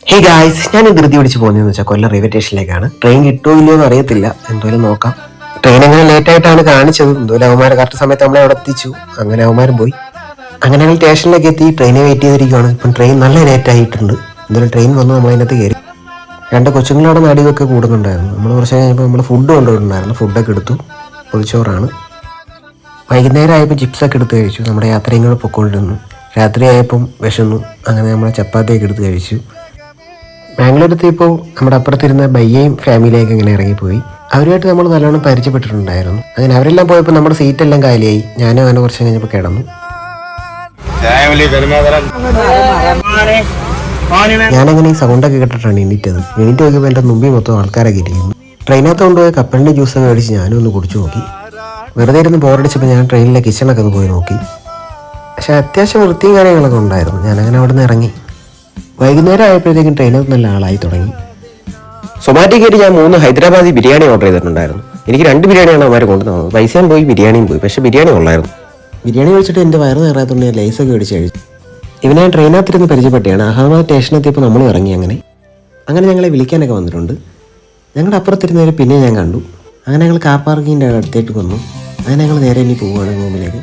Hey guys, ഞാൻ ധൃതി പിടിച്ച് പോകുന്നതെന്ന് വെച്ചാൽ കൊല്ലം റെയിൽവേ സ്റ്റേഷനിലേക്കാണ്. ട്രെയിൻ കിട്ടുമോ ഇല്ലയോ എന്ന് അറിയത്തില്ല, എന്തായാലും നോക്കാം. ട്രെയിൻ അങ്ങനെ ലേറ്റ് ആയിട്ടാണ് കാണിച്ചത്. എന്തായാലും അവന്മാർ കറക്റ്റ് സമയത്ത് നമ്മളെ അവിടെ എത്തിച്ചു. അങ്ങനെ അവന്മാരും പോയി. അങ്ങനെ ഞങ്ങൾ സ്റ്റേഷനിലേക്ക് എത്തി ട്രെയിനെ വെയിറ്റ് ചെയ്തിരിക്കുകയാണ്. ഇപ്പം ട്രെയിൻ നല്ല ലേറ്റ് ആയിട്ടുണ്ട്. എന്തായാലും ട്രെയിൻ വന്ന് നമ്മൾ അതിനകത്ത് കയറി. രണ്ട് കൊച്ചുങ്ങളോടെ നടുവൊക്കെ കൂടുന്നുണ്ടായിരുന്നു. നമ്മൾ കുറച്ച് കഴിഞ്ഞപ്പോൾ നമ്മൾ ഫുഡ് കൊണ്ടുപോയിട്ടുണ്ടായിരുന്നു. ഫുഡൊക്കെ എടുത്തു. പൊതിച്ചോറാണ്. വൈകുന്നേരം ആയപ്പോൾ ചിപ്സൊക്കെ എടുത്ത് കഴിച്ചു. നമ്മുടെ യാത്രയും കൂടെ പൊയ്ക്കൊണ്ടിരുന്നു. രാത്രിയായപ്പം വിശന്നു. അങ്ങനെ നമ്മൾ ചപ്പാത്തിയൊക്കെ എടുത്ത് കഴിച്ചു. ബാംഗ്ലൂരെത്തിയപ്പോൾ നമ്മുടെ അപ്പുറത്തിരുന്ന ബയ്യയും ഫാമിലിയൊക്കെ ഇങ്ങനെ ഇറങ്ങിപ്പോയി. അവരുമായിട്ട് നമ്മൾ നല്ലോണം പരിചയപ്പെട്ടിട്ടുണ്ടായിരുന്നു. അങ്ങനെ അവരെല്ലാം പോയപ്പോൾ നമ്മുടെ സീറ്റെല്ലാം കാലിയായി. ഞാനും അങ്ങനെ കുറച്ച് കഴിഞ്ഞപ്പോൾ കിടന്നു. ഞാനങ്ങനെ ഈ സൗണ്ടൊക്കെ കേട്ടിട്ടാണ് എണീറ്റത്. എണീറ്റ് നോക്കിയപ്പോൾ എൻ്റെ മുമ്പിൽ മൊത്തം ആൾക്കാരൊക്കെ ഇരിക്കുന്നു. ട്രെയിനകത്ത് കൊണ്ടുപോയ കപ്പലിൻ്റെ ജ്യൂസൊക്കെ മേടിച്ച് ഞാനും ഒന്ന് കുടിച്ചു നോക്കി. വെറുതെ ഇരുന്ന് ബോറടിച്ചപ്പോൾ ഞാൻ ട്രെയിനിലെ കിച്ചണൊക്കെ ഒന്ന് പോയി നോക്കി. പക്ഷേ അത്യാവശ്യം വൃത്തിയും കാര്യങ്ങളൊക്കെ ഉണ്ടായിരുന്നു. ഞാനങ്ങനെ അവിടെ നിന്ന് ഇറങ്ങി. വൈകുന്നേരം ആയപ്പോഴത്തേക്കും ട്രെയിനകത്ത് നല്ല ആളായി തുടങ്ങി. സൊമാറ്റോക്കായിട്ട് ഞാൻ 3 ഹൈദരാബാദി ബിരിയാണി ഓർഡർ ചെയ്തിട്ടുണ്ടായിരുന്നു. എനിക്ക് 2 ബിരിയാണിയാണ് അവന്മാർ കൊണ്ടുവന്നത്. പൈസയും പോയി ബിരിയാണിയും പോയി. പക്ഷേ ബിരിയാണി കൊള്ളായിരുന്നു. ബിരിയാണി കഴിച്ചിട്ട് എൻ്റെ വയറ് നിറയാത്തതുകൊണ്ട് ഞാൻ ലൈസൊക്കെ മേടിച്ച് കഴിച്ചു. ഇവനെ ഞാൻ ട്രെയിനകത്തിരുന്ന് പരിചയപ്പെട്ടിയാണ്. അഹമ്മദാബാദ് സ്റ്റേഷനെത്തിയപ്പോൾ നമ്മൾ ഇറങ്ങി. അങ്ങനെ ഞങ്ങളെ വിളിക്കാനൊക്കെ വന്നിട്ടുണ്ട്. ഞങ്ങളുടെ അപ്പുറത്തിരുന്നവർ പിന്നെ ഞാൻ കണ്ടു. അങ്ങനെ ഞങ്ങൾ കാർ പാർക്കിങ്ങിൻ്റെ അടുത്തേക്ക് വന്നു. അങ്ങനെ ഞങ്ങൾ നേരെ ഇനി പോവുകയാണ് റൂമിലേക്ക്.